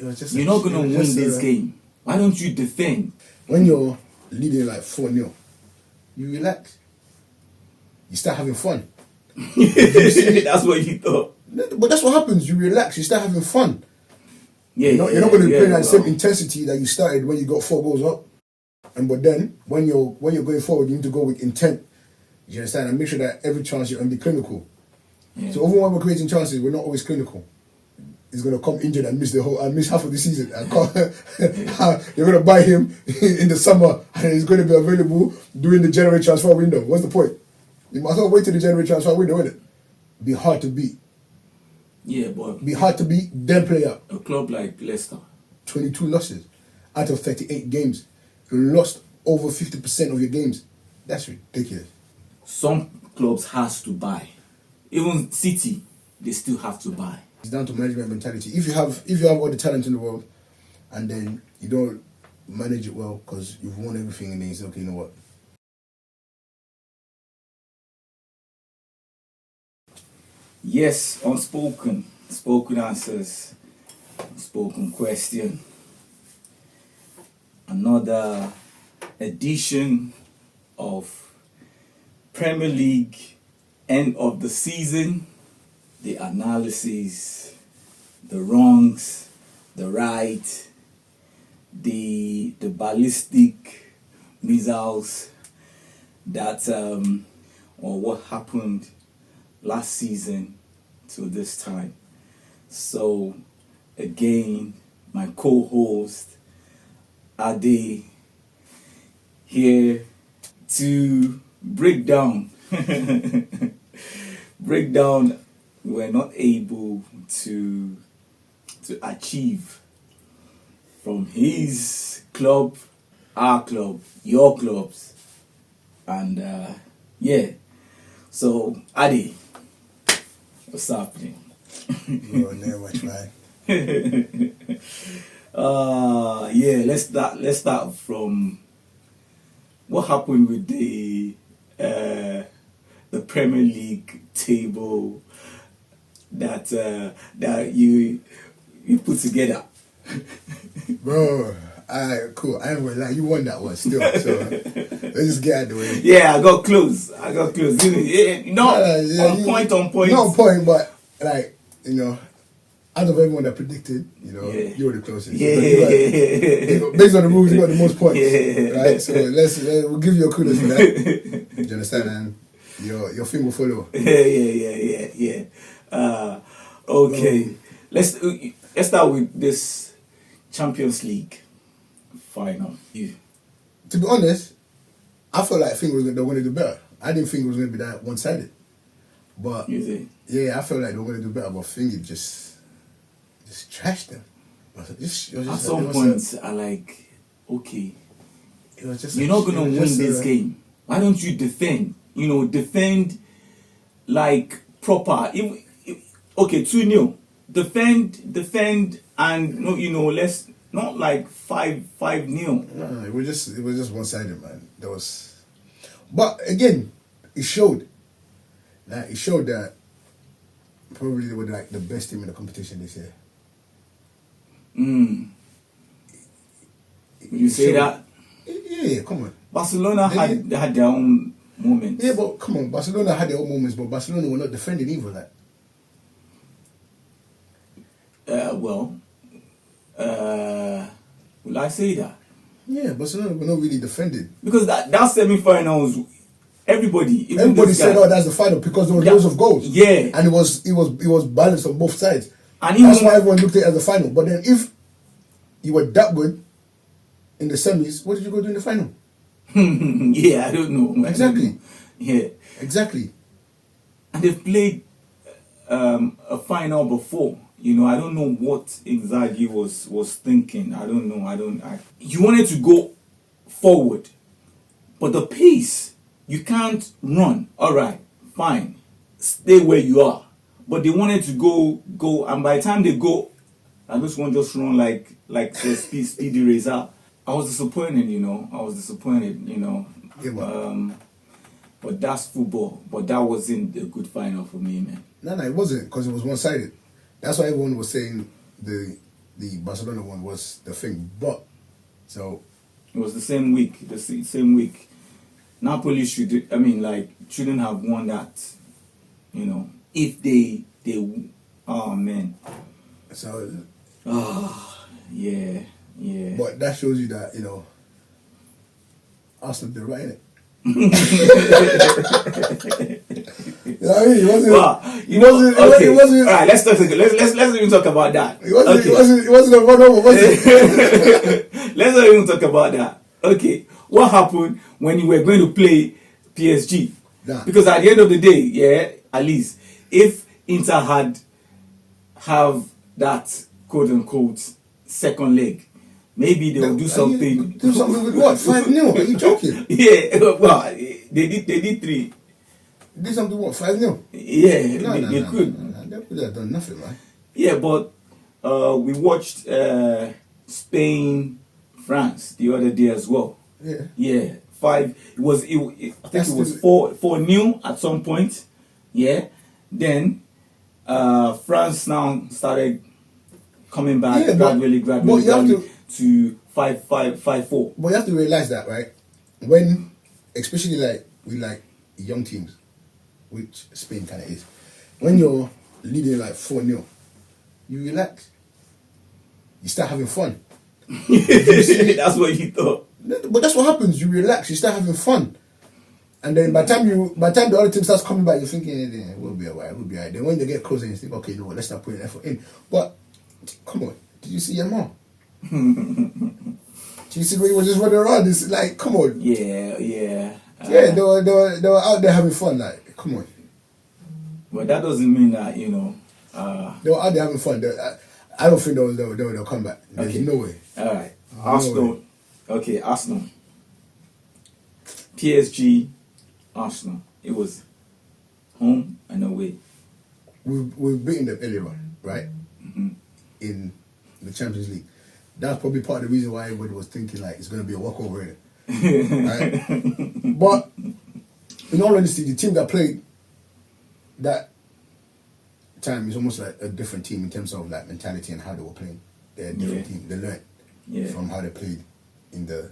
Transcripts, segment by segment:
You're not going to win this game. Why don't you defend? When you're leading like 4-0, you relax. You start having fun. That's what you thought. But that's what happens. You relax. You start having fun. Yeah, you're not going to play that same intensity that you started when you got 4 goals up. But then when you're going forward, you need to go with intent. You understand? And make sure that every chance you're going to be clinical. Yeah. So even when we're creating chances, we're not always clinical. He's going to come injured and miss half of the season. You're going to buy him in the summer and he's going to be available during the January transfer window. What's the point? You might as well wait till the January transfer window, innit? Be hard to beat. Yeah, but... Be hard to beat, then play out. A club like Leicester. 22 losses out of 38 games. You lost over 50% of your games. That's ridiculous. Some clubs has to buy. Even City, they still have to buy. It's down to management mentality. If you have all the talent in the world and then you don't manage it well because you've won everything and then you say, okay, you know what? Yes, unspoken. Spoken answers. Spoken question. Another edition of Premier League end of the season. The analysis, the wrongs, the right, the ballistic missiles that or what happened last season to this time. So again, my co-host Ade here to break down we're not able to achieve from his club, our club, your clubs, and so Adi, what's happening? Bro, never much, man. Let's start from what happened with the Premier League table that you put together. Bro, alright, cool. I ain't gonna lie, you won that one still. So let's just get out of the way. Yeah, I got close. Point. Not on point, but like, you know, out of everyone that predicted, you know, you were the closest. Based on the rules, you got the most points. Right? So we'll give you a kudos for that. Do you understand? And your thing will follow. Yeah. Okay. Let's start with this Champions League final. To be honest, I felt like they were going to do better. I didn't think it was going to be that one-sided. But yeah, I felt like they were going to do better, but Finger just trashed them. At some point, I like, okay, you're not going to win this game. Why don't you defend? Defend like proper. Okay, 2-0. Defend, and let's not like 5-0. No, it was just one-sided, man. But again, it showed. It showed that probably they were like the best team in the competition this year. You say that? Yeah, come on. Barcelona had their own moments. Yeah, but come on, Barcelona had their own moments, but Barcelona were not defending either. Will I say that? Yeah, Barcelona were not really defending. Because that semi-finals, everybody said, "Oh, that's the final," because there were loads of goals. Yeah, and it was balanced on both sides. And that's why everyone looked at it as the final. But then, if you were that good in the semis, what did you go do in the final? Yeah, I don't know. Exactly. Yeah, exactly. And they've played a final before. I don't know what Inzaghi was thinking. I don't know. You wanted to go forward, but the pace, you can't run. All right, fine, stay where you are. But they wanted to go, and by the time they go, and this one just run like a speedy racer. I was disappointed. Yeah, but that's football. But that wasn't a good final for me, man. No, it wasn't, because it was one-sided. That's why everyone was saying the the Barcelona one was the thing. But so It was the same week. Same week. Napoli shouldn't have won that. You know, if they oh man. so Yeah. but that shows you that, you know, Arsenal did right in it. You know what I mean? It wasn't. Okay. It wasn't. All right. Let's even talk about that. It wasn't. Okay. It wasn't a run over, was it? Let's not even talk about that. Okay. What happened when you were going to play PSG? Nah. Because at the end of the day, yeah, at least if Inter have that quote unquote second leg, maybe they'll do something. Do something with what? 5-0? Are you joking? Yeah. Well, they did 3. Did something what? 5-0? Yeah, No, they could. They could have done nothing, man. Yeah, but we watched Spain, France the other day as well. Yeah. Yeah, 5. I think it was 4-0 at some point. Yeah. Then France now started coming back gradually but you have to 5-4. But you have to realize that, right? When, especially with young teams, which Spain kind of is, when you're leading 4-0, you relax. You start having fun. That's what you thought. But that's what happens. You relax. You start having fun, and then by the time the other team starts coming back, you're thinking, "We'll be alright. We'll be alright." Then when they get closer, you think, "Okay, no, let's start putting effort in." But come on, did you see your mom? Did you see when he was just running around? It's like, come on. Yeah. Yeah, they were out there having fun. Like, come on. But that doesn't mean that they were out there having fun. I don't think they'll come back. There's no way. All right, Arsenal. Okay, Arsenal. PSG, Arsenal. It was home and away. We've beaten them earlier on, right? Mm-hmm. In the Champions League. That's probably part of the reason why everybody was thinking it's going to be a walkover in it. Right? But in all honesty, the team that played that time is almost like a different team in terms of mentality and how they were playing. They're a different team. They learned from how they played in the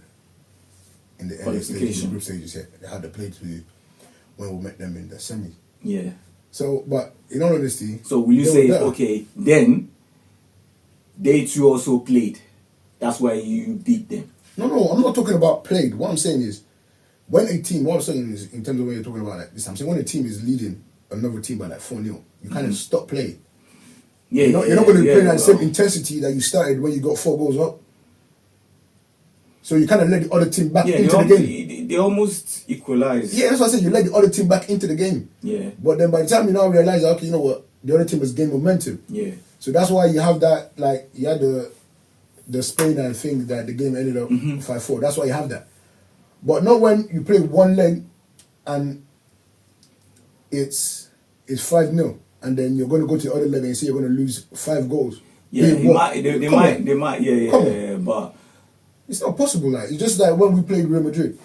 early stages, the group stages, how they played to when we met them in the semis. Yeah. So, but in all honesty, so will you say okay? Then they too also played. That's why you beat them. No, I'm not talking about played. What I'm saying is, when a team, what I'm saying is, in terms of when you're talking about this, I'm saying when a team is leading another team by 4-0, you kind of stop playing. Yeah, you're not going to play that same intensity that you started when you got 4 goals up. So you kind of let the other team back into the game. They almost equalize. Yeah, that's what I said. You let the other team back into the game. Yeah. But then by the time you now realize, okay, you know what, the other team has gained momentum. Yeah. So that's why you have that, you had the Spain and thing that the game ended up 5-4. That's why you have that. But not when you play one leg and it's 5-0, and then you're going to go to the other leg and you say you're going to lose 5 goals. Yeah, they might, yeah, but it's not possible. It's just like when we played Real Madrid,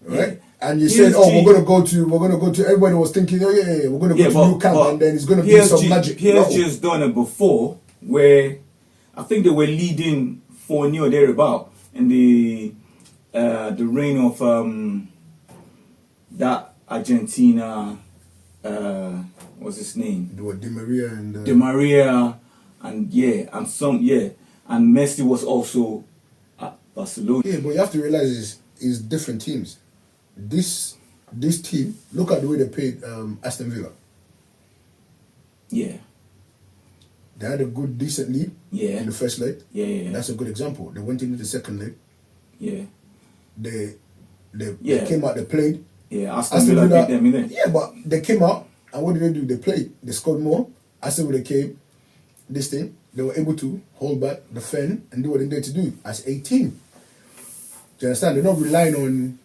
right? Yeah. And you said, "Oh, we're gonna go to." Everybody was thinking, "Oh, yeah, we're gonna go to Nou Camp, and then it's gonna be some magic." PSG has done it before, where I think they were leading 4-0 thereabout in the reign of that Argentina. What's his name? There were Di Maria and and Messi was also at Barcelona. Yeah, but you have to realize is different teams. This team, look at the way they played Aston Villa. Yeah. They had a good, decent lead in the first leg. Yeah. That's a good example. They went into the second leg. Yeah. They came out, they played. Yeah, Aston Villa beat them, innit? Yeah, but they came out, and what did they do? They played. They scored more. Aston Villa came, they were able to hold back, defend, and do what they needed to do as a team. Do you understand? They're not relying on,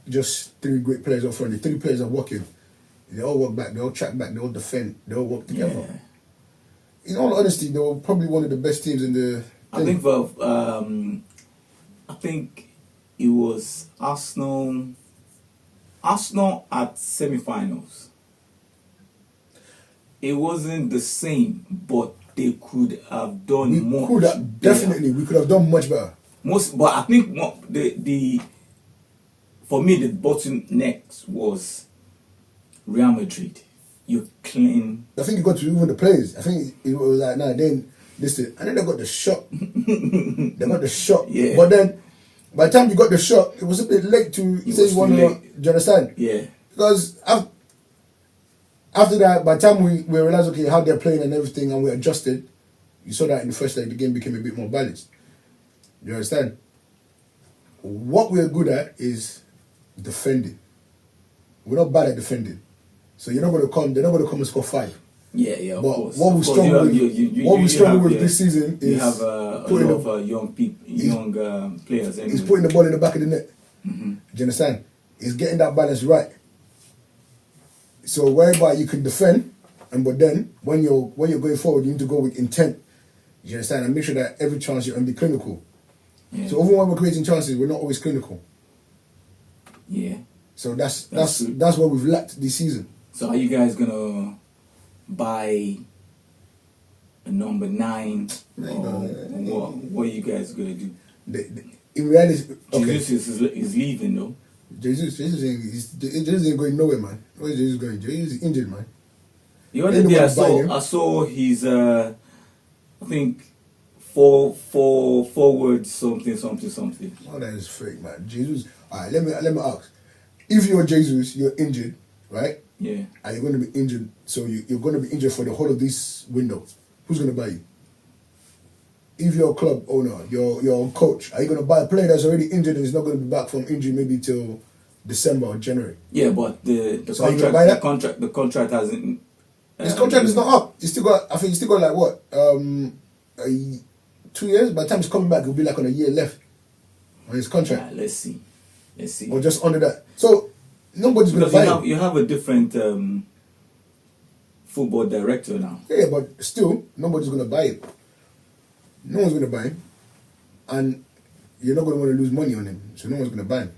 just 3 great players up front. The 3 players are working. They all work back, they all track back, they all defend, they all work together. Yeah. In all honesty, they were probably one of the best teams in the thing. I think it was Arsenal at semi-finals. It wasn't the same, but they could have done We much. could have, definitely, we could have done much better. But I think the for me the bottleneck was Real Madrid. You clean. I think it got to even the players. I think it was like, nah, then listen, and then they got the shot. They got the shot. Yeah. But then, by the time you got the shot, it was a bit late to say you want to. Do you understand? Yeah. Because after that, by the time we realized, okay, how they're playing and everything, and we adjusted, you saw that in the first leg, the game became a bit more balanced. You understand? What we're good at is defending. We're not bad at defending. So they're not going to come and score 5. Yeah, of but course. What we struggle with this season is you have a lot of young players. Anyway. He's putting the ball in the back of the net. Mm-hmm. Do you understand? He's getting that balance right. So whereby you can defend, but then when you're going forward, you need to go with intent. Do you understand? And make sure that every chance you're be clinical. Yeah. So even when we're creating chances, we're not always clinical. Yeah. So that's what we've lacked this season. So are you guys gonna buy a number 9? What are you guys gonna do? In reality, okay. Jesus is leaving though. Jesus ain't going nowhere, man. Where is Jesus going? Jesus is injured, man. The other day I saw his I think forward something. Oh, that is fake, man. Jesus. Alright, let me ask. If you're Jesus, you're injured, right? Yeah. And you're going to be injured, so you're going to be injured for the whole of this window. Who's going to buy you? If you're a club owner, you're a coach, are you going to buy a player that's already injured and is not going to be back from injury maybe till December or January? Yeah, but the contract hasn't. His contract is not up. He's still got. I think he's still got like what 2 years. By the time he's coming back, he'll be like on a year left on his contract. Let's see. Or just under that. So nobody's going to buy him. You have a different football director now. Yeah, but still, nobody's going to buy him. No one's going to buy him. And you're not going to want to lose money on him. So no one's going to buy him.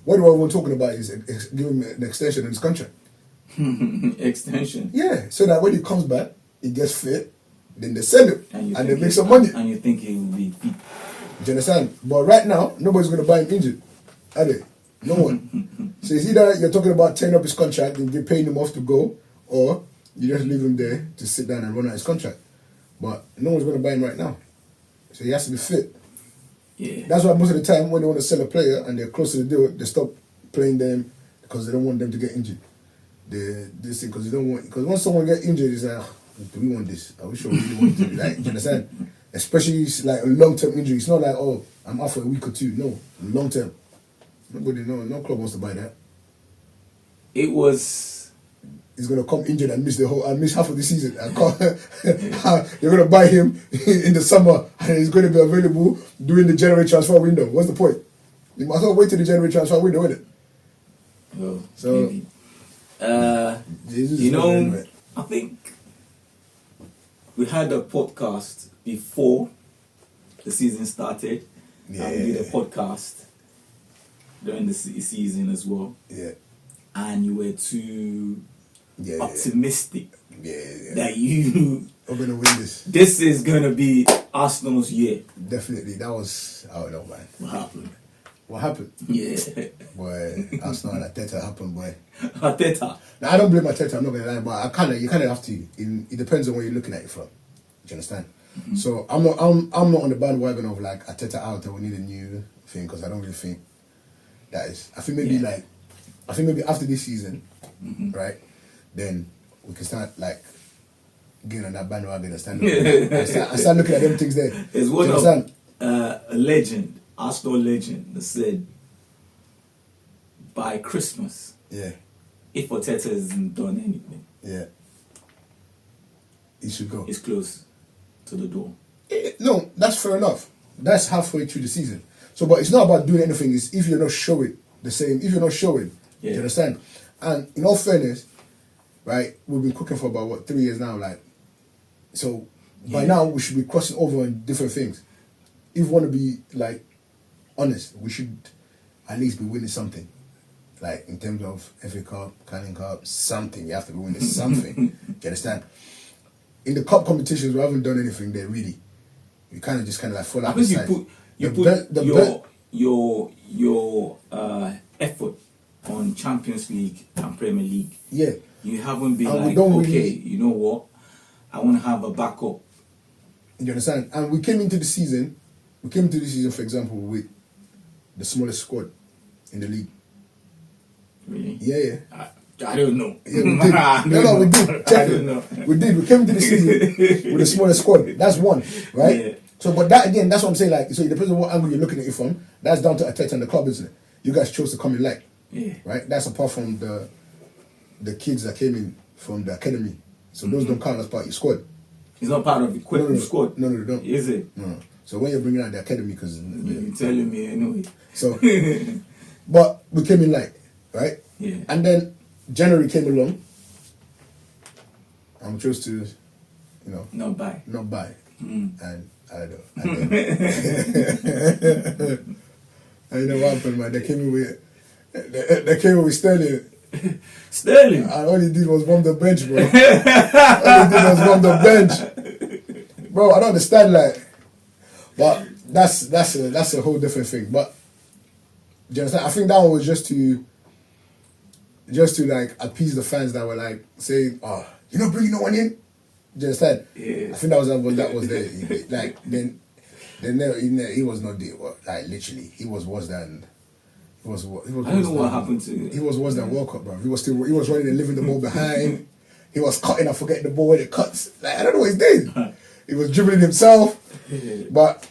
What we're talking about is giving him an extension on his contract. Extension? Yeah, so that when he comes back, he gets fit, then they sell him, and they make some money. And you think he will be fit? Do you understand? But right now, nobody's going to buy him injured. Are they? No one. So it's either you're talking about tearing up his contract and you're paying him off to go, or you just leave him there to sit down and run out his contract. But no one's going to buy him right now. So he has to be fit. Yeah. That's why most of the time when they want to sell a player and they're close to the deal, they stop playing them because they don't want them to get injured. Because once someone get injured, it's like, do we want this? Are we sure we really want it to be like? Do you understand? Especially like a long-term injury. It's not like, oh, I'm out for a week or two. No, long-term. No club wants to buy that. He's gonna come injured and miss half of the season. You're gonna buy him in the summer and he's gonna be available during the January transfer window. What's the point? You might as well wait till the January transfer window, isn't it? Oh, so maybe. I think we had a podcast before the season started. Yeah. And we did a podcast during the season as well. Yeah. And you were too optimistic that we're going to win this. This is going to be Arsenal's year. Definitely. That was, I don't know, man. What happened? Yeah. Boy, Arsenal and Arteta happened, boy. Arteta? Now, I don't blame Arteta, I'm not going to lie, but you kind of have to. It depends on where you're looking at it from. Do you understand? Mm-hmm. So I'm not on the bandwagon of like Arteta out and we need a new thing, because I don't really think that is. I think maybe after this season, right, then we can start like getting on that bandwagon and start looking at them things there. There's one of a legend, Arsenal legend, that said by Christmas, if Arteta hasn't done anything, he should go. He's close to the door. No, that's fair enough. That's halfway through the season. So, but it's not about doing anything. It's if you're not showing the same. If you're not showing, do you understand? And in all fairness, right, we've been cooking for about 3 years now. Like, so by now we should be crossing over on different things. If we want to be like honest, we should at least be winning something. Like in terms of FA Cup, Carling Cup, something. You have to be winning something. Do you understand? in the cup competitions, we haven't done anything there really. We kind of just fall I out the think side. you The put belt- the belt- your effort on Champions League and Premier League. Yeah. You haven't been And we like, don't okay, really- you know what? I want to have a backup. You understand? And we came into the season, for example, with the smallest squad in the league. Really? Yeah. I don't know. Yeah, we did. No, we did. Check I it. don't know. We did. We came into the season with the smallest squad. That's one, right? Yeah. So, but that again, that's what I'm saying. Like, so it depends on what angle you're looking at it from. That's down to Arteta and the club, isn't it? You guys chose to come in late, Yeah. right? That's apart from the kids that came in from the academy. So those don't count as part of your squad. It's not part of the equipment squad. No, they don't. Is it? No. So when you're bringing out the academy, because You're telling me anyway. so, but we came in late, right? Yeah. And then January came along, and we chose to, Not buy. not buy. Mm. And I don't know. And you know what happened, man? They came in with Sterling. Sterling. And all he did was warm the bench, bro. All he did was warm the bench. Bro, I don't understand, like, but that's a whole different thing. But do you understand? I think that one was just to like appease the fans that were like saying, "Oh, you're not bringing no one in." Do you understand? Yeah. I think that was there. Like then he was not there. Like literally, he was worse than. He was I don't know what happened to He was worse than World Cup, bro. He was running and leaving the ball behind. He was cutting and forgetting the ball when it cuts. Like I don't know what he's doing. He was dribbling himself. But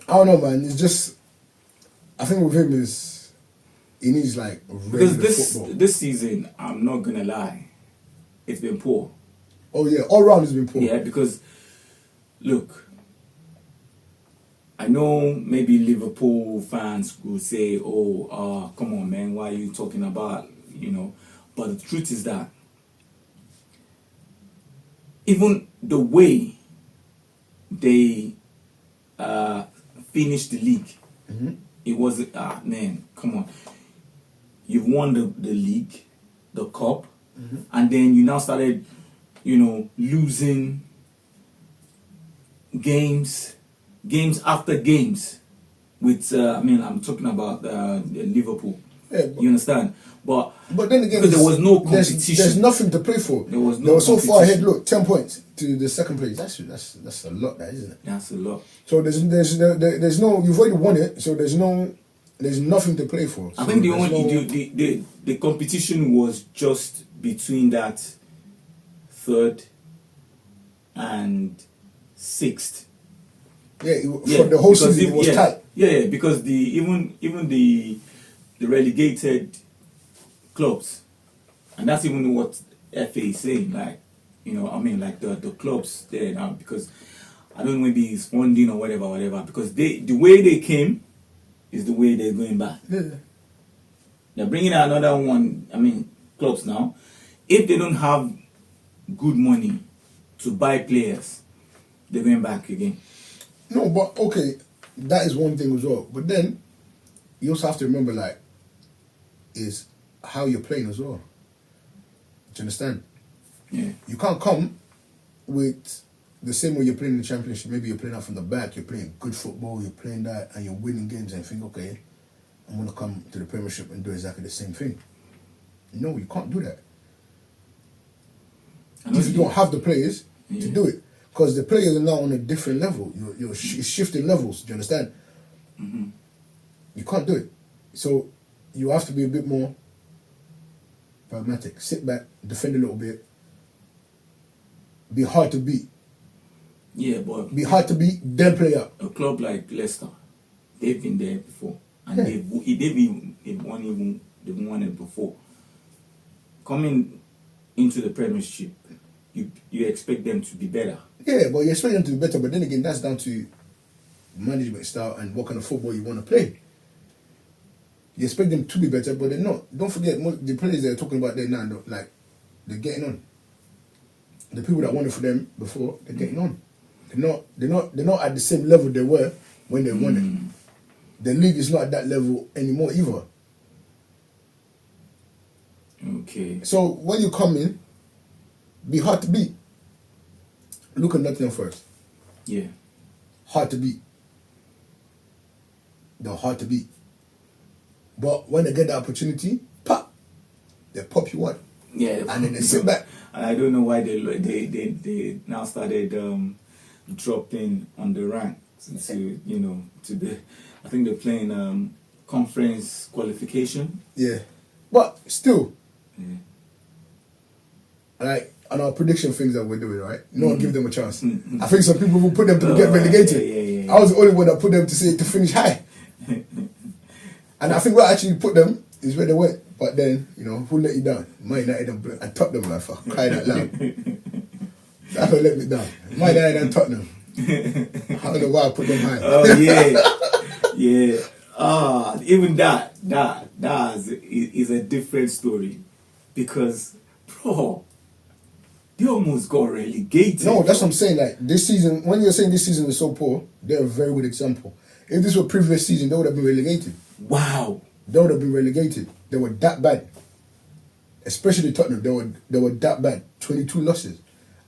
I don't know, man. It's just I think with him is he needs like because regular football. this season, I'm not gonna lie, it's been poor. Oh yeah, all round has been poor. Yeah, because look, I know maybe Liverpool fans will say, "Oh, come on, man, why are you talking about?" But the truth is that even the way they finished the league, it was man, come on. You've won the league, the cup, and then you now started, losing games after games with I'm talking about Liverpool. Yeah, you understand? But then again, because there was no competition. There's nothing to play for. There was no They were so far ahead. competition. Look, 10 points to the second place. That's a lot, that isn't it? That's a lot. So there's no. You've already won it. So there's nothing to play for. I So think the there's only the competition was just between that third and sixth. Yeah, for the whole season it was tight. Yeah, because even the relegated clubs, and that's even what FA is saying. Like, like the clubs there now, because I don't know, maybe it's funding or whatever. Because the way they came is the way they're going back. Yeah. They're bringing out another one. Clubs now, if they don't have good money to buy players, they're going back again. No, but okay, that is one thing as well. But then you also have to remember, like, is how you're playing as well. Do you understand? Yeah. You can't come with the same way you're playing in the championship. Maybe you're playing out from the back, you're playing good football, you're playing that, and you're winning games, and you think, okay, I'm going to come to the Premiership and do exactly the same thing. No, you can't do that. If you don't have the players to do it. Because the players are now on a different level. You're shifting levels, do you understand? Mm-hmm. You can't do it. So you have to be a bit more pragmatic. Sit back, defend a little bit. Be hard to beat. Yeah, but Be hard to beat, then play up. a club like Leicester, they've been there before, and Yeah. they've won it before. Coming into the Premiership, you expect them to be better. Yeah, but you expect them to be better, but then again, that's down to management style and what kind of football you want to play. You expect them to be better, but they're not. Don't forget, the players they're talking about there now, they're getting on. The people that won it for them before, they're getting on. They're not at the same level they were when they won it. The league is not at that level anymore either. Okay. So when you come in, be hard to beat. Look at Nottingham Forest. Yeah. Hard to beat. They're hard to beat. But when they get the opportunity, pop, they pop you one. Yeah. And then they sit back. I don't know why they now started dropping on the ranks to the, I think they're playing conference qualification. Yeah. But still, Yeah. like on our prediction things that we're doing, right? No one give them a chance. I think some people will put them to get relegated. Yeah. I was the only one that put them to finish high. And I think what actually put them is where they went. But then, who let you down? Man United and Tottenham, like, I cried out loud. That's what let me down. Man United and Tottenham. I don't know why I put them high. Oh, yeah. Yeah. Even that is a different story. Because, bro, they almost got relegated. No, that's what I'm saying. Like, this season, when you're saying this season is so poor, they're a very good example. If this were previous season, they would have been relegated. Wow. They would have been relegated. They were that bad. Especially Tottenham, they were that bad. 22 losses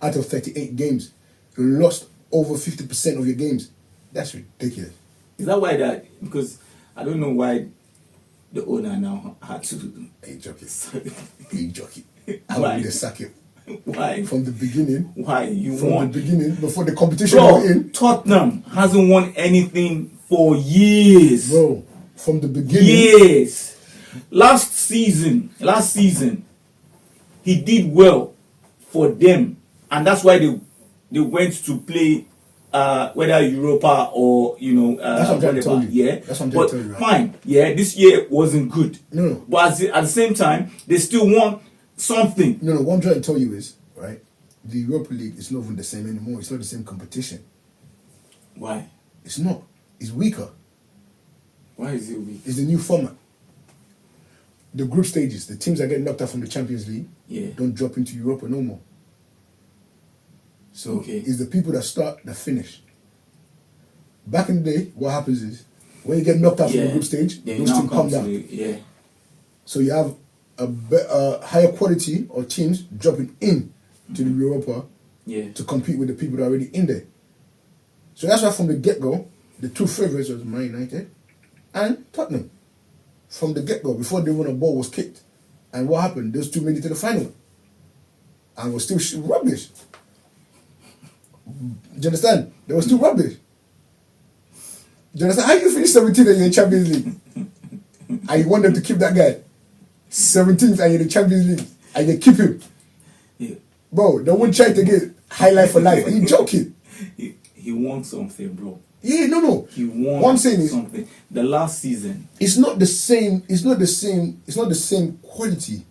out of 38 games. You lost over 50% of your games. That's ridiculous. Is that why because I don't know why the owner now had to... Hey, jockey. Hey, jockey. I Why? want to sack it. Why? From the beginning. Why? You From won. the beginning, before the competition Bro, were in. Tottenham hasn't won anything for years. Bro, from the beginning. Years. Last season, he did well for them, and that's why they went to play whether Europa or That's what I'm trying to tell you. Yeah, That's what I'm trying to tell you, right? Fine. Yeah, this year wasn't good. No. But at the same time, they still won something. No, what I'm trying to tell you is, right, the Europa League is not even the same anymore. It's not the same competition. Why? It's not. It's weaker. Why is it weak? It's the new format. The group stages, the teams that get knocked out from the Champions League, don't drop into Europa no more. So it's the people that start that finish. Back in the day, what happens is when you get knocked out from the group stage, those teams come down. So you have a higher quality of teams dropping in to the Europa to compete with the people that are already in there. So that's why from the get-go, the two favourites was Man United and Tottenham. From the get-go, before the winner ball was kicked. And what happened? Those two made it to the final. And were still rubbish. Do you understand? They were still rubbish. Do you understand? How you finish 17th and you're in Champions League? And you want them to keep that guy? 17th and you're in the Champions League. And they keep him. Yeah. Bro, they won't try to get high life for life. Are you joking? He won something, bro. Yeah, no. He won what I'm saying is, something. The last season. It's not the same. It's not the same quality.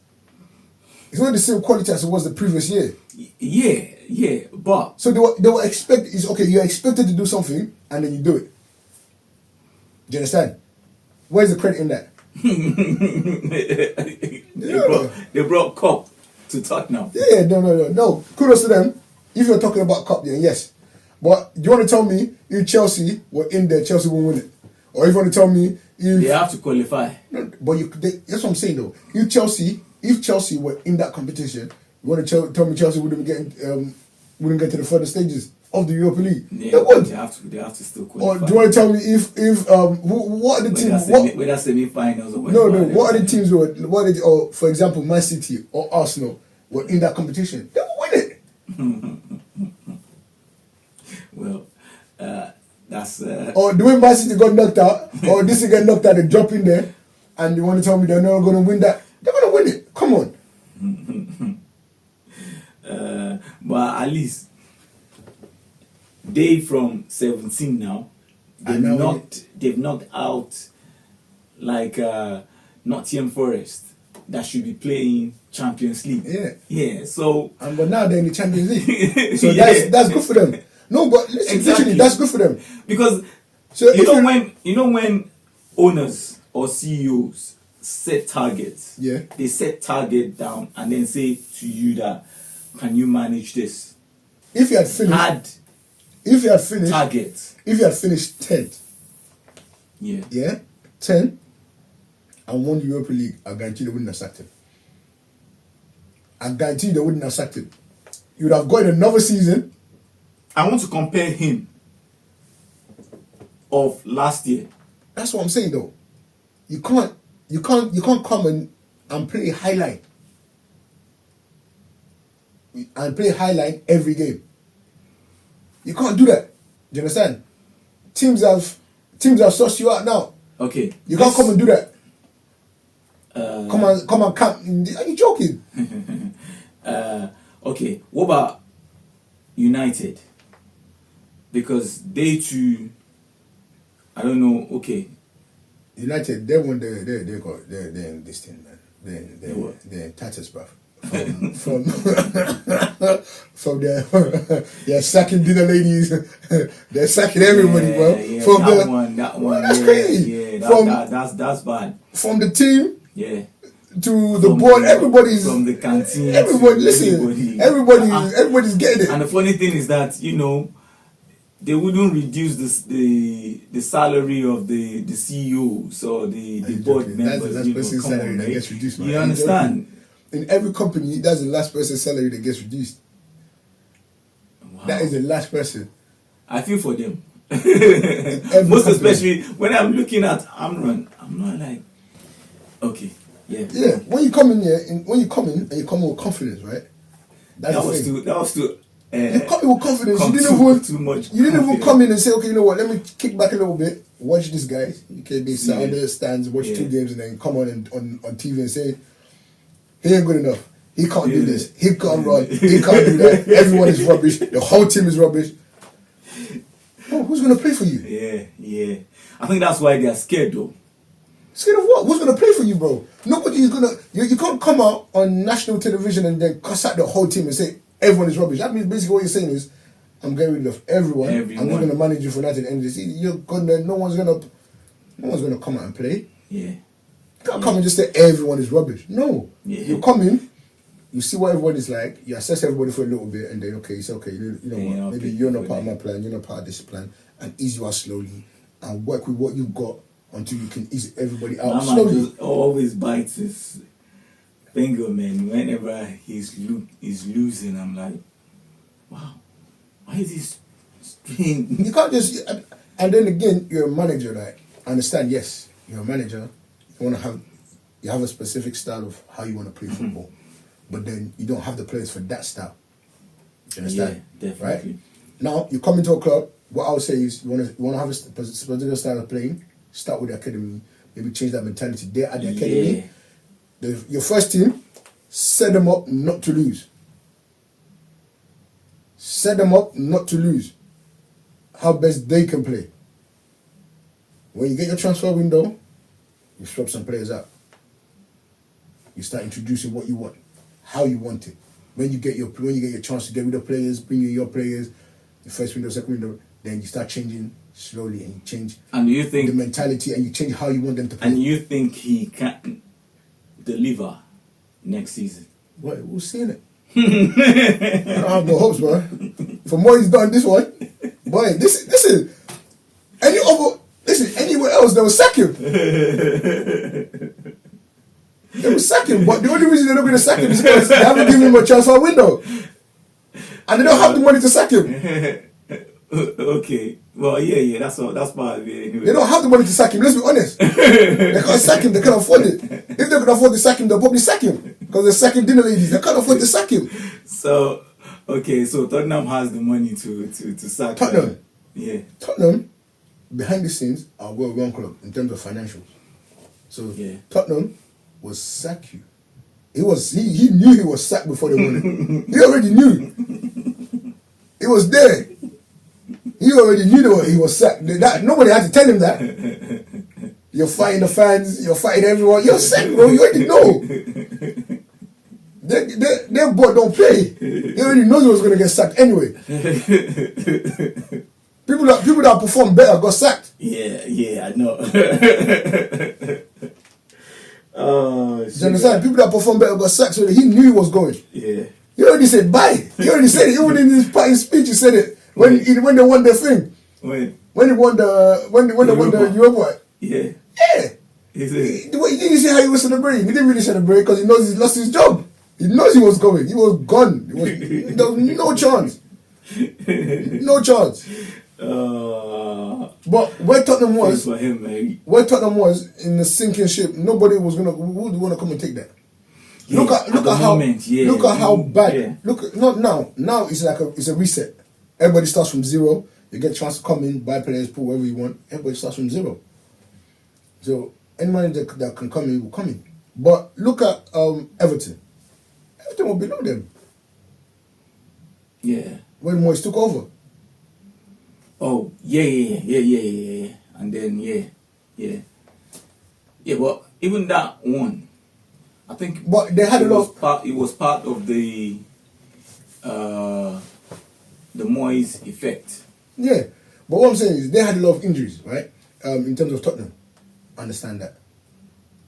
It's not the same quality as it was the previous year. Yeah, but so they were it's okay. You're expected to do something and then you do it. Do you understand? Where's the credit in that? they brought Cup to Tottenham. Yeah, no. Kudos to them. If you're talking about Cup, then yes. But do you want to tell me if Chelsea were in there, Chelsea won't win it? Or if you want to tell me if... They have to qualify. No, but that's what I'm saying though. If Chelsea were in that competition, you want to tell me Chelsea wouldn't get to the further stages of the Europa League? Yeah, they would. They have to still qualify. Or do you want to tell me if what are the teams... Whether semi-finals or whatever. No. What are the teams or for example, Man City or Arsenal were in that competition? They will win it. Well, that's... Or the way Man City got knocked out, or this got knocked out, they drop in there, and you want to tell me they're not going to win that? They're going to win it. Come on. But at least, they from 17 now, they've knocked out like Nottingham Forest that should be playing Champions League. Yeah. So... But now they're in the Champions League. So that's good for them. No, but literally, that's good for them. Because when owners or CEOs set targets, they set target down and then say to you that, can you manage this? If you had finished targets. If you had finished 10th, 10 and won the Europa League, I guarantee they wouldn't have sacked him. I guarantee they wouldn't have sacked him. You would have got another season I want to compare him of last year. That's what I'm saying though. You can't come and play highlight. And play highlight every game. You can't do that. Do you understand? Teams have sussed you out now. Okay. You can't come and do that. Come and camp. Are you joking? Okay. What about United? Because they too, I don't know. Okay. United, they won they're in this thing, man. They're in tatters, bruv. From they're sacking dinner ladies, they're sacking everybody, bro. Yeah, from that one, that's crazy. That's bad. From the team, yeah, to the board, everybody's from the canteen. Everybody's getting it. And the funny thing is that they wouldn't reduce the salary of the CEOs or the board members. That's the last person's salary that gets reduced. You understand? In every company, that's the last person's salary that gets reduced. Wow. That is the last person. I feel for them. Most especially when I'm looking at Amran, I'm not like, okay, yeah. Yeah, when you come in here, and you come in with confidence, right? That was too. You come in with confidence. You didn't even come in and say, okay, you know what? Let me kick back a little bit. Watch this guy. You can be sat on the stands, watch 2 games, and then come on TV and say, he ain't good enough. He can't do this. He can't run. He can't do that. Everyone is rubbish. The whole team is rubbish. Oh, who's going to play for you? Yeah. I think that's why they are scared, though. Scared of what? Who's going to play for you, bro? Nobody is going to... You can't come out on national television and then cuss out the whole team and say everyone is rubbish. That means basically what you're saying is, I'm getting rid of everyone. I'm not going to manage you for nothing. And no one's going to come out and play. Yeah. You can't come and just say everyone is rubbish. No. Yeah. You come in, you see what everyone is like, you assess everybody for a little bit, and then, okay, it's okay. You know what? Maybe you're not part of my plan, you're not part of this plan, and ease you out slowly, and work with what you've got until you can ease everybody out slowly. Just always bites his finger, man. Whenever he's losing, I'm like, wow, why is this strange? You can't just... And then again, you're a manager, like, I understand, yes, you're a manager. You have a specific style of how you want to play football, but then you don't have the players for that style. Do you understand? Yeah, definitely. Right? Now you come into a club. What I would say is you want to have a specific style of playing. Start with the academy. Maybe change that mentality there at the academy. Your first team, set them up not to lose. Set them up not to lose. How best they can play. When you get your transfer window, you swap some players out. You start introducing what you want, how you want it. When you get your chance to get rid of players, bring in your players, the first window, second window, then you start changing slowly and you change the mentality and you change how you want them to play. And you think he can deliver next season? Well, we'll see it. I don't have no hopes, bro. From what he's done this one, boy, listen, anywhere else they will sack him. They will sack him, but the only reason they're not going to sack him is because they haven't given him a transfer window. And they don't have the money to sack him. Okay. Well, yeah, that's part of it anyway. They don't have the money to sack him, let's be honest. They can't sack him, they can't afford it. If they could afford to sack him, they'll probably sack him. Because they're sacking dinner ladies, they can't afford to sack him. So Tottenham has the money to sack Tottenham. Yeah. Tottenham, behind the scenes, are a well-run club in terms of financials. So Tottenham will sack you. He knew he was sacked before they won it. He already knew. He was there. He already knew that he was sacked. Nobody had to tell him that. You're fighting the fans. You're fighting everyone. You're sacked, bro. You already know. Their boy don't play. He already knows he was going to get sacked anyway. People that perform better got sacked. Yeah, I know. Do you understand? People that perform better got sacked, so he knew he was going. Yeah. He already said bye. He already said it. Even in his speech, he said it when they won their thing. When they won the Europa. Yeah. Yeah. He didn't see how he was celebrating. He didn't really celebrate because he knows he lost his job. He knows he was going. He was gone. There was no chance. No chance. But where Tottenham was, for him, man. where Tottenham was in the sinking ship, nobody was gonna. Who would want to come and take that? Yeah, look at how look at how bad. Yeah. Look, not now. Now it's like it's a reset. Everybody starts from zero. You get a chance to come in, buy players, put wherever you want. Everybody starts from zero. So anyone that can come in will come in. But look at Everton. Everton will below them Yeah. when Moyes took over. Oh, yeah. And then, yeah. But even that one, I think. But they had a lot. It was part of the Moyes effect. Yeah, but what I'm saying is they had a lot of injuries, right? In terms of Tottenham, I understand that,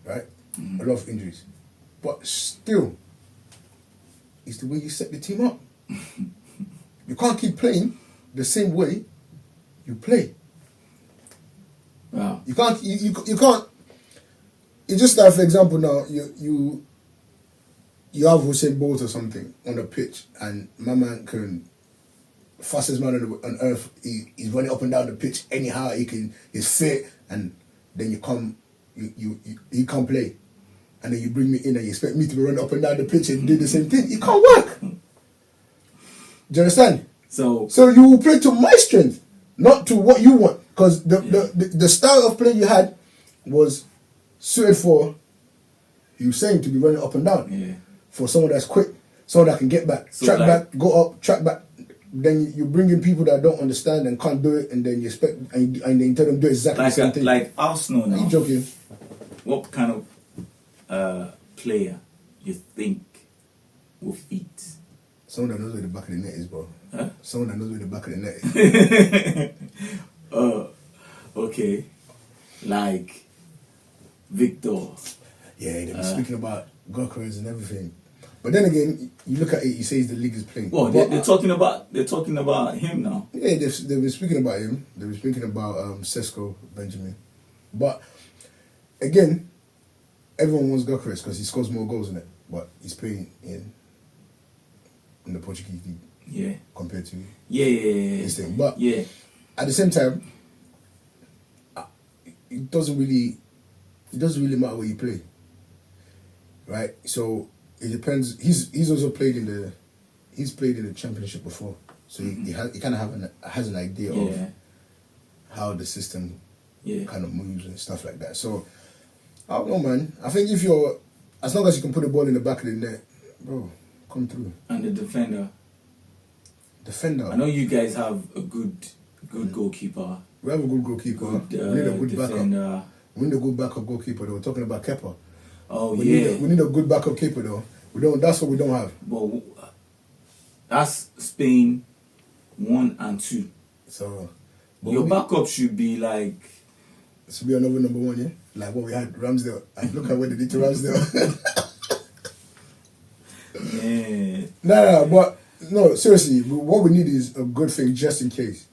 right? A lot of injuries, but still, it's the way you set the team up. You can't keep playing the same way you play. Wow. You can't. You can't. It's just like, for example, now you have Usain Bolt or something on the pitch, and my man can. Fastest man on earth, he's running up and down the pitch anyhow he's fit, and then he can't play, and then you bring me in and you expect me to be running up and down the pitch and do the same thing. It can't work. Do you understand? So you will play to my strength, not to what you want, because the style of play you had was suited for you saying to be running up and down. Yeah. For someone that's quick, someone that can get back, track back, go up, track back. Then you bring in people that don't understand and can't do it, and then you expect and then you tell them do exactly the same thing. Like Arsenal now. Are you joking? What kind of player you think will fit? Someone that knows where the back of the net is, bro. Huh? Someone that knows where the back of the net is. Okay. Like Victor. Yeah, they've been speaking about Gokras and everything. But then again, you look at it, you say the league is playing. Well, they're talking about him now. Yeah, they've been speaking about him. They've been speaking about Sesko Benjamin. But again, everyone wants Gokras because he scores more goals in it. But he's playing in the Portuguese league. Yeah. Compared to this thing. But yeah. At the same time, it doesn't really matter where you play. Right? So it depends. He's also played in the championship before, so he kind of has an idea of how the system kind of moves and stuff like that. So I don't know, man. I think if you're, as long as you can put the ball in the back of the net, bro, come through. And the defender. I know you guys have a good goalkeeper. We have a good goalkeeper. We need a good defender. backup. We need a good backup goalkeeper. They were talking about Kepa. Oh, we need a good backup keeper though. That's what we don't have. Well, that's Spain 1 and 2. So your backup should be like. It should be another number 1, yeah. Like what we had Ramsdale. And look at what they did to Ramsdale. Yeah. No, seriously. What we need is a good thing just in case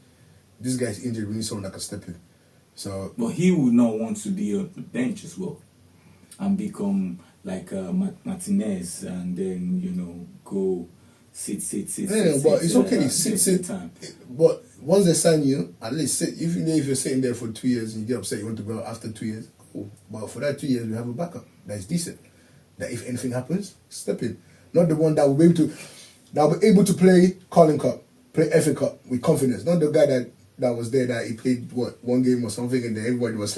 this guy's injured. We need someone that can step in. So. But he would not want to be on the bench as well, and become like Martinez, and then go sit. Yeah, but it's okay. Sit. But once they sign you, at least sit. Even if you're sitting there for 2 years and you get upset, you want to go out after 2 years. Cool. But for that 2 years, we have a backup that is decent. That if anything happens, step in. Not the one that will be able to play Carling Cup, play FA Cup with confidence. Not the guy that was there that he played 1 game or something, and then everyone was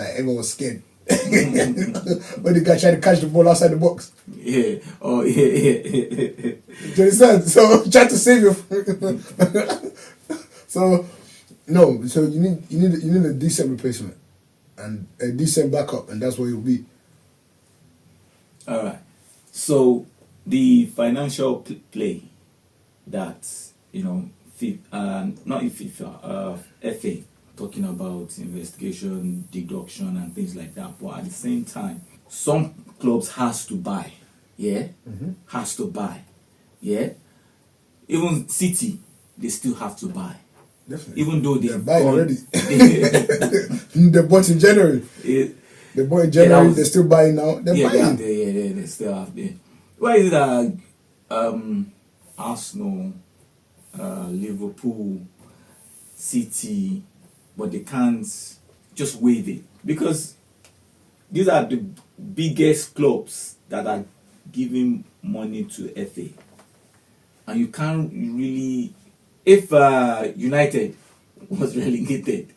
scared. When the guy tried to catch the ball outside the box. Yeah. Oh, yeah. Do you understand? So try to save you. So no. So you need a decent replacement and a decent backup, and that's what you'll be. All right. So the financial play that not FIFA, FA. Talking about investigation, deduction, and things like that. But at the same time, some clubs has to buy. Yeah? Mm-hmm. Has to buy. Yeah? Even City, they still have to buy. Definitely. Even though they're buying already. They bought in January. They bought in January, they're still buying now. They're buying. They still have. Why is it that Arsenal Liverpool, City, but they can't just waive it because these are the biggest clubs that are giving money to FA, and you can't really. If United was relegated,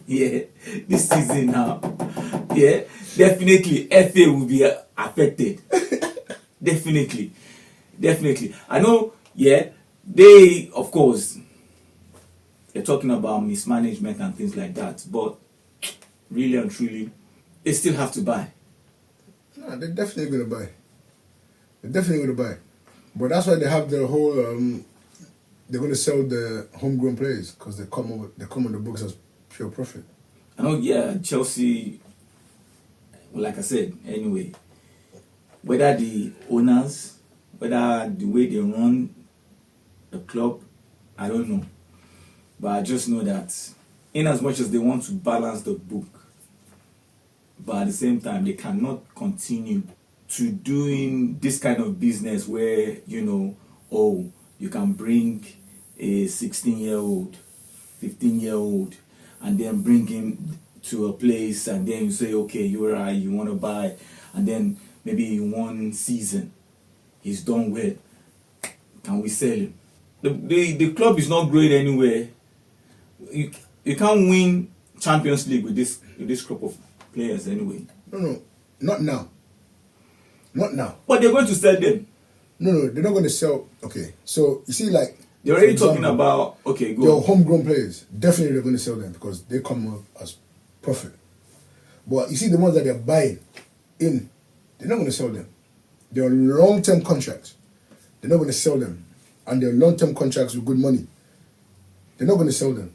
yeah, this season now, yeah, definitely FA will be affected. Definitely. I know, yeah, they, of course, they're talking about mismanagement and things like that, but really and truly, they still have to buy. No, they're definitely gonna buy. But that's why they have their whole. They're gonna sell the homegrown players because they come on the books as pure profit. I know, yeah, Chelsea, like I said, anyway, whether the owners, whether the way they run the club, I don't know. But I just know that in as much as they want to balance the book, but at the same time, they cannot continue to doing this kind of business where, you can bring a 16-year-old, 15-year-old, and then bring him to a place, and then you say, okay, you're right, you want to buy, and then maybe in one season, he's done well. Can we sell him? The club is not great anywhere. You can't win Champions League with this group of players anyway. No, not now. But they're going to sell them. No, they're not going to sell. Okay, so you see, like they're already talking about your homegrown players. Definitely, they're going to sell them because they come up as profit. But you see, the ones that they're buying in, they're not going to sell them. They're on long-term contracts. They're not going to sell them, and they're long-term contracts with good money. They're not going to sell them.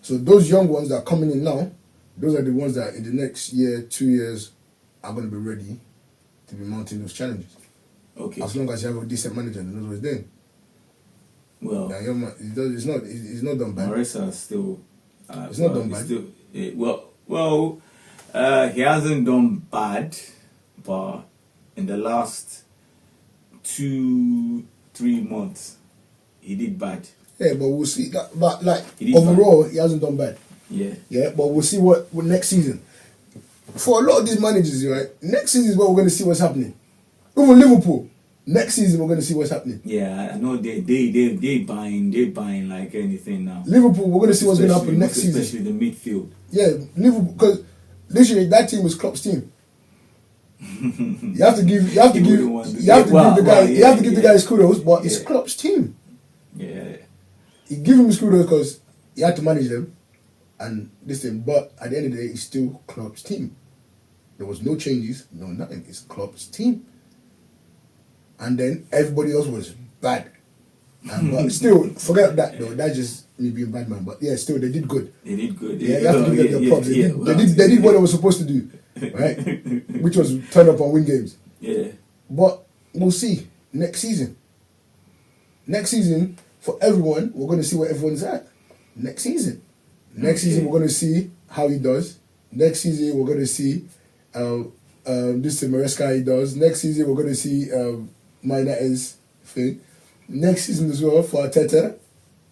So those young ones that are coming in now, those are the ones that in the next year, 2 years, are going to be ready to be mounting those challenges. Okay. As long as you have a decent manager and knows what he's doing. Well, it's not done bad. Marissa still. It's not done bad. Still, he hasn't done bad, but in the last 2-3 months, he did bad. Yeah, but we'll see. But overall, he hasn't done bad. Yeah. But we'll see what next season. For a lot of these managers, right? Next season is where we're going to see what's happening. Even Liverpool, next season we're going to see what's happening. Yeah, I know they buying like anything now. Liverpool, we're going to see what's going to happen next season. Especially the midfield. Yeah, Liverpool, because literally that team was Klopp's team. You have to give the guy his kudos, but it's Klopp's team. Yeah. You give him his kudos because he had to manage them and this thing, but at the end of the day, it's still Klopp's team. There was no changes, no nothing. It's Klopp's team. And then everybody else was bad. But still, forget that though. That's just me being bad man. But yeah, still they did good. They did good. Yeah, you have to give them their props. They did what they were supposed to do, right? Which was turn up and win games. Yeah. But we'll see next season. Next season, for everyone, we're going to see where everyone's at. Next season, we're going to see how he does. Next season, we're going to see this Maresca how he does. Next season, we're going to see Mayna's thing. Next season as well for Arteta.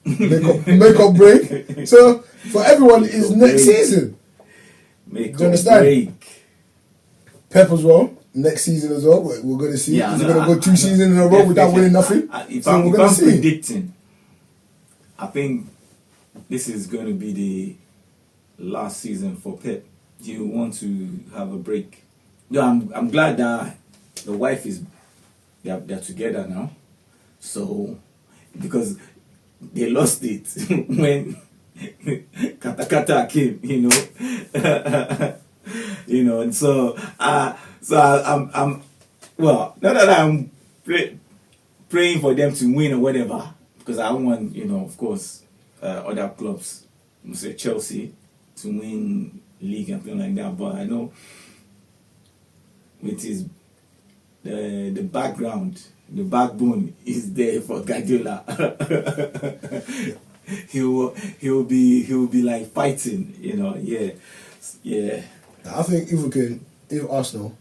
Make up break. So for everyone, it's next season. Do you understand? Break. Pep as well. Next season as well. We're going to see. Yeah, he's going to go 2 seasons in a row without winning nothing. If I'm predicting, I think this is going to be the last season for Pep. You want to have a break. Yeah, I'm glad that the wife is they're together now. So because they lost it when Kata came, and so I'm well, not that I'm praying for them to win or whatever, because I want, of course, other clubs, say Chelsea, to win league and things like that. But I know with his the background, the backbone is there for Guardiola. he'll be like fighting, yeah. I think if Arsenal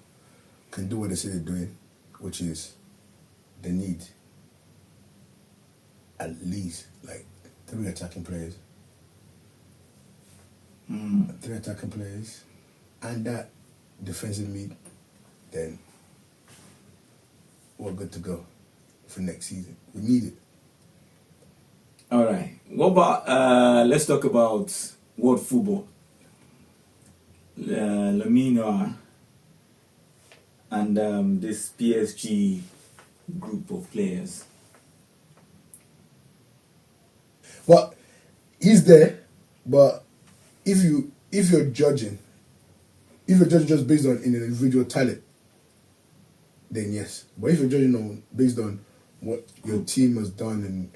can do what they say they're doing, which is they need at least like 3 attacking players. Mm. 3 attacking players, and that defensive mid, then we're good to go for next season. We need it. All right. What about let's talk about world football. Lamine and this PSG group of players. But he's there. But if you're judging just based on an individual talent, then yes. But if you're judging based on what your team has done and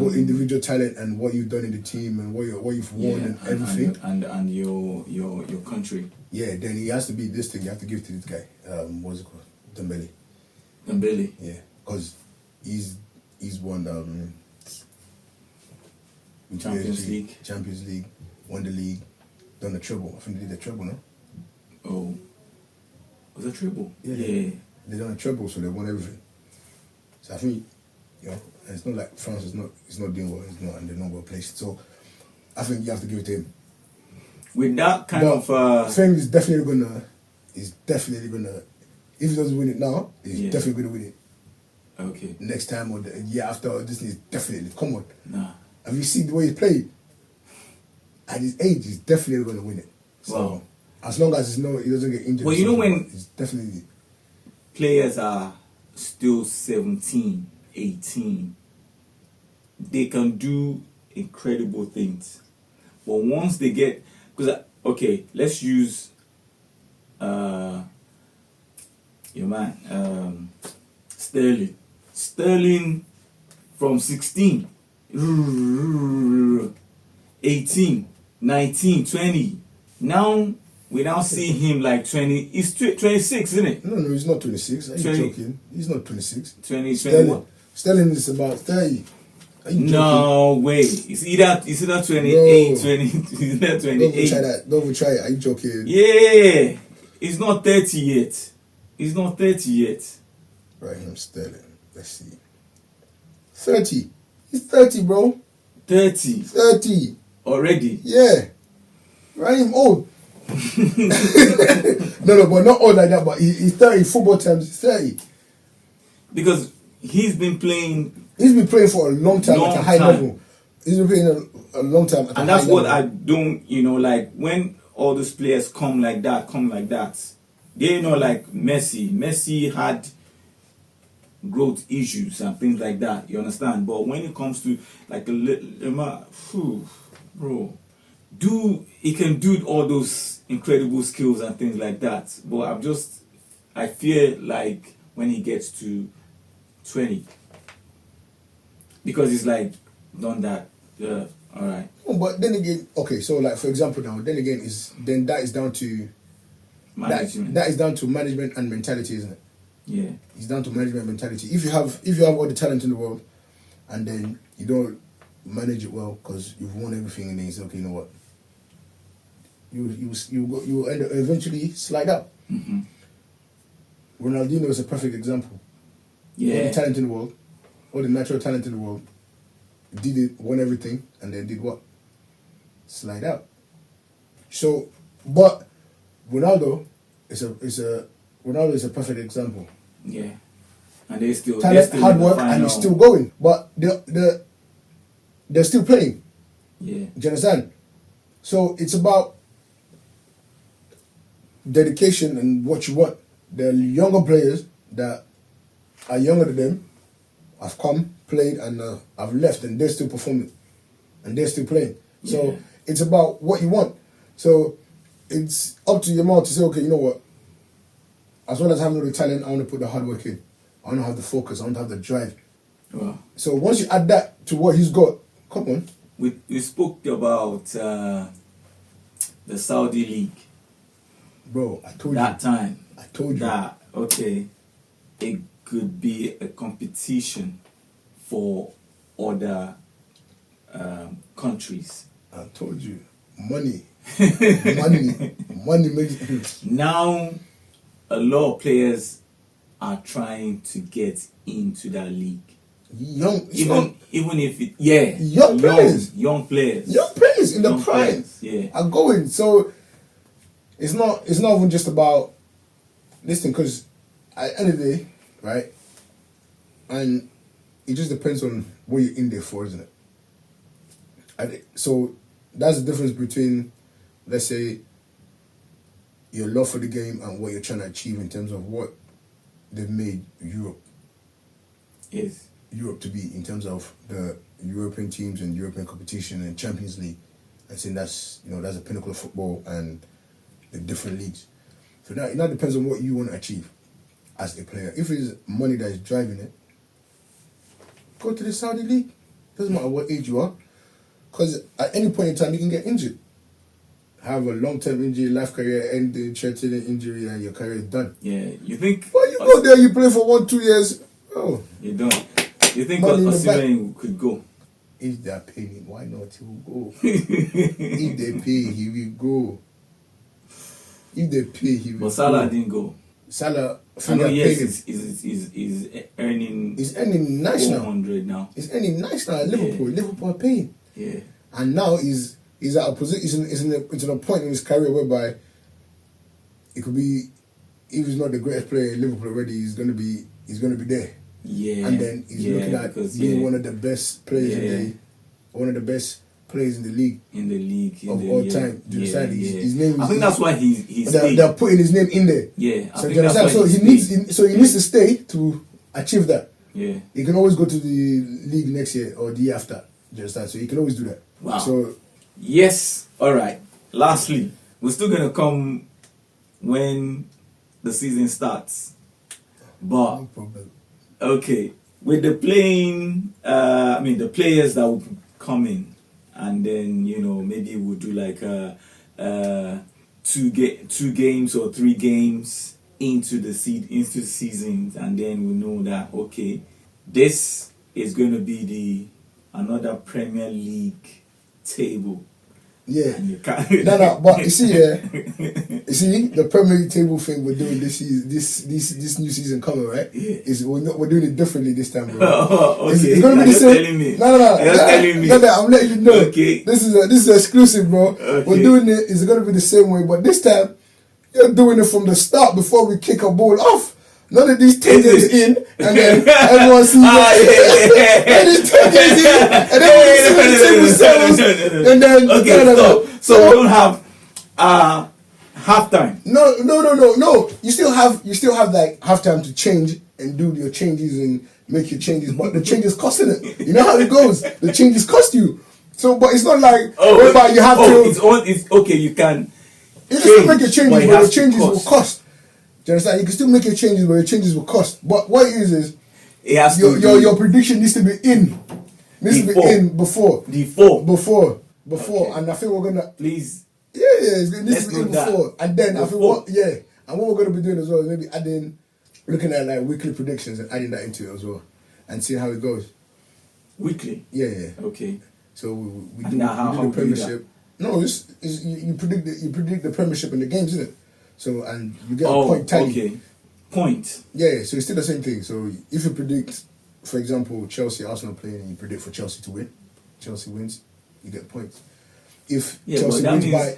what individual talent and what you've done in the team and what you've won and everything, and your country. Yeah, then he has to be this thing. You have to give it to this guy. What's it called? Dembele. Dembele. Yeah, because he's won Champions League, won the league, done the treble. I think they did the treble, no? Oh, was it treble? Yeah. They done a treble, so they won everything. So I think, it's not like France is not doing well, and they're not well placed. So I think you have to give it to him. With that kind of I think he's definitely gonna if he doesn't win it now, he's definitely gonna win it. Okay. Next time or the year after, this is definitely, come on. Nah. Have you seen the way he played? At his age, he's definitely gonna win it. So as long as he doesn't get injured. Well, you know when he's definitely players are still 17, 18, they can do incredible things. But once they get, let's use your man, Sterling. Sterling from 16, 18, 19, 20. Now we now see him like 20. He's 26, isn't it? No, he's not 26. Are you joking? He's not 26. 20, 21. Sterling is about 30. No way. It's either 28, 20, it's either 28. Don't even try it. Are you joking? Yeah. He's not 30 yet. He's not 30 yet. Raheem Sterling. Let's see. 30. He's 30, bro. 30. 30. Already? Yeah. Raheem old. No, but not old like that, but he's 30. Football terms, he's 30. Because he's been playing for a long time at a high level. He's been playing a long time at a high level. And that's what I don't, like when all those players come like that, they like Messi. Messi had growth issues and things like that, you understand? But when it comes to like bro, he can do all those incredible skills and things like that. But I fear like when he gets to 20, because he's like done that. Yeah, all right. Oh, but then again, okay, so like for example now, that is down to management. That is down to management and mentality, isn't it? Yeah. It's down to management and mentality. If you have all the talent in the world, and then you don't manage it well because you've won everything, and then you say, okay, you know what? You end up eventually slide up. Mm-hmm. Ronaldinho is a perfect example. Yeah. All the talent in the world, all the natural talent in the world, did it, won everything, and then did what? Slide out. So, but Ronaldo is a perfect example. Yeah. And they're still hard work, and he's still going. But they're still playing. Yeah. Do you understand? So it's about dedication and what you want. The younger players that are younger than them have come, played, and have left, and they're still performing, and they're still playing. So it's about what you want. So it's up to your mouth to say, okay, you know what? As well as having all the talent, I want to put the hard work in. I want to have the focus. I want to have the drive. Wow. So once you add that to what he's got, come on. We spoke about the Saudi League. Bro, I told you. That time. I told you. That, okay, it could be a competition for other countries. I told you. Money makes... Now, a lot of players are trying to get into that league. young, even if it, yeah, young players in the Young prime players, yeah. are going. So it's not even just about this thing, because at the end of the day, right? And it just depends on what you're in there for, isn't it? So that's the difference between, let's say, your love for the game and what you're trying to achieve in terms of what they've made Europe to be, in terms of the European teams and European competition and Champions League. I think that's a pinnacle of football and the different leagues. So now it now depends on what you want to achieve as a player. If it's money that is driving it, go to the Saudi league. Doesn't matter what age you are, because at any point in time you can get injured. Have a long-term injury, life career ending, threatening injury, and your career is done. Yeah, you think? Well, you go there, you play for 1-2 years. Oh, you don't. You think Osimhen could go? If they are paying him, why not? He will go. If they pay, he will go. If they pay, he will. But Salah didn't go. Salah, I know, yes, is earning. He's earning nice now. 400 now. He's earning nice now at Liverpool. Yeah. Liverpool are paying. Yeah. And now he's at a position. He's in a point in his career whereby it could be, if he's not the greatest player in Liverpool already, he's gonna be there. Yeah. And then he's looking at being one of the best players one of the best players in the league. Of all time. Do you understand? His name. I think that's why he's. They're putting his name in there. Yeah. So do you understand? So he needs to stay to achieve that. Yeah. He can always go to the league next year or the year after. Do you understand? So he can always do that. Wow. So yes. All right. Lastly, we're still gonna come when the season starts, but no problem. okay, with the the players that will come in, and then maybe we'll do like two games or 3 games into the seasons, and then we know that okay, this is going to be another Premier League table. Yeah. And you can't No, but you see, the Premier League table thing we're doing this new season coming, right? Yeah. We're doing it differently this time, bro. Oh, okay. It's gonna be the same. Telling me. No. You're telling me. No, I'm letting you know. Okay. This is exclusive, bro. Okay. We're doing it. It's gonna be the same way, but this time you're doing it from the start before we kick a ball off. None of these 10 games in, and then everyone sees and these 10 games in, and then we see the table settles, and then okay, so we don't have halftime. No. You still have like halftime to change and do your changes and make your changes, but the changes costing it. You know how it goes. The changes cost you. So, but it's not like whereby you have to. It's okay. You can. You can still make your changes, but your changes will cost. Do you understand? You can still make your changes, but your changes will cost. But what it is it has your prediction needs to be in. Before. Before. Okay. And I think we're gonna please. Yeah, it needs to be in before. And then I think and what we're gonna be doing as well is maybe looking at like weekly predictions and adding that into it as well, and seeing how it goes. Weekly. Yeah. Okay. So we do the Premiership. No, you predict the Premiership in the games, isn't it? So and you get a point tally. Okay. Point. Yeah, so it's still the same thing. So if you predict, for example, Chelsea, Arsenal playing, and you predict for Chelsea to win, Chelsea wins, you get points. If Chelsea wins by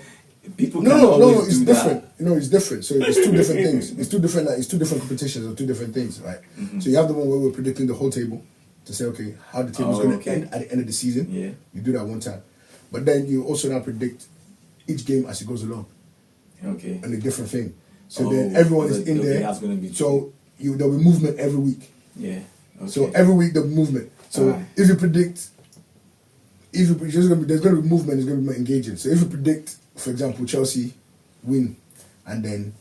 people no, it's different. It's different. So it's 2 different things. It's 2 different. It's 2 different competitions or 2 different things, right? Mm-hmm. So you have the one where we're predicting the whole table to say, okay, how the table is going to end at the end of the season. Yeah. You do that one time, but then you also now predict each game as it goes along. Okay. And a different thing. So then everyone is in there. So there'll be movement every week. Yeah. Okay. So every week there'll be movement. So if you predict, there's going to be movement. It's going to be engaging. So if you predict, for example, Chelsea win, and then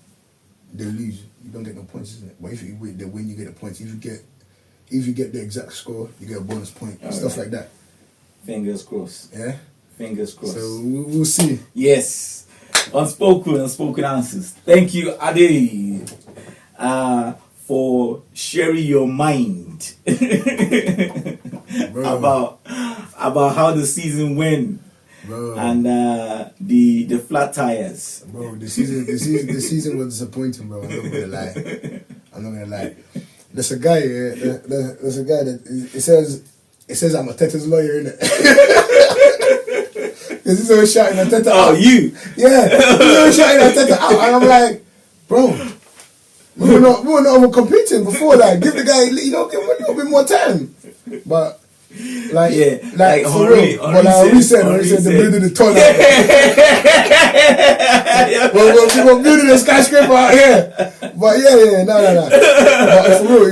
they lose, you don't get no points, isn't it? But if they win, you get the points. If you get the exact score, you get a bonus point. Stuff like that. Fingers crossed. Yeah. Fingers crossed. So we'll see. Yes. Unspoken answers. Thank you, Ade, for sharing your mind about how the season went, and the flat tires. Bro, the season was disappointing, bro. I'm not gonna lie. There's a guy. There's a guy that it says I'm a Teta's lawyer, innit? Because he's always shouting at Teta. Oh, out. you? Yeah, he's always shouting at Teta out, and I'm like, bro, we were not over competing before. Like, give the guy, give him a little bit more time. But like, like for Henri, real. But like Henri said the building the tunnel. we're building a skyscraper out here. But no. But for real,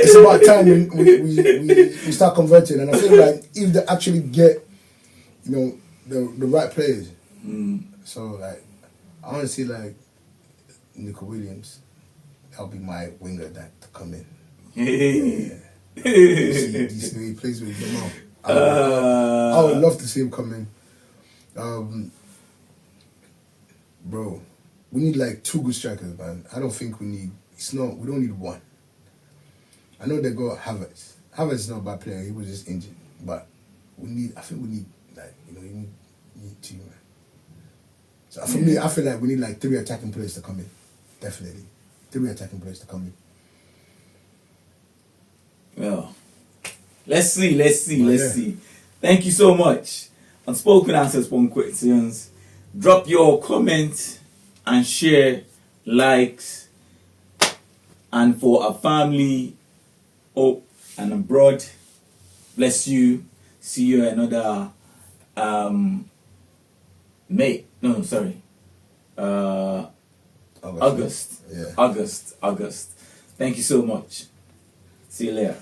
it's about time we start converting, and I feel like if they actually get, the right players. So like, I want to see like Nico Williams. That'll be my winger that to come in. See, he plays with Jamal. I would love to see him come in. Bro, we need like 2 good strikers, man. I don't think we don't need one. I know they got Havertz. Havertz is not a bad player, he was just injured. But we need 2, man. So for me, I feel like we need like 3 attacking players to come in. Definitely. 3 attacking players to come in. Well, let's see. Thank you so much. Unspoken Answers, Spoken Questions. Drop your comments and share, likes, and for our family, and abroad, bless you. See you another August. Yeah. August. Thank you so much. See you later.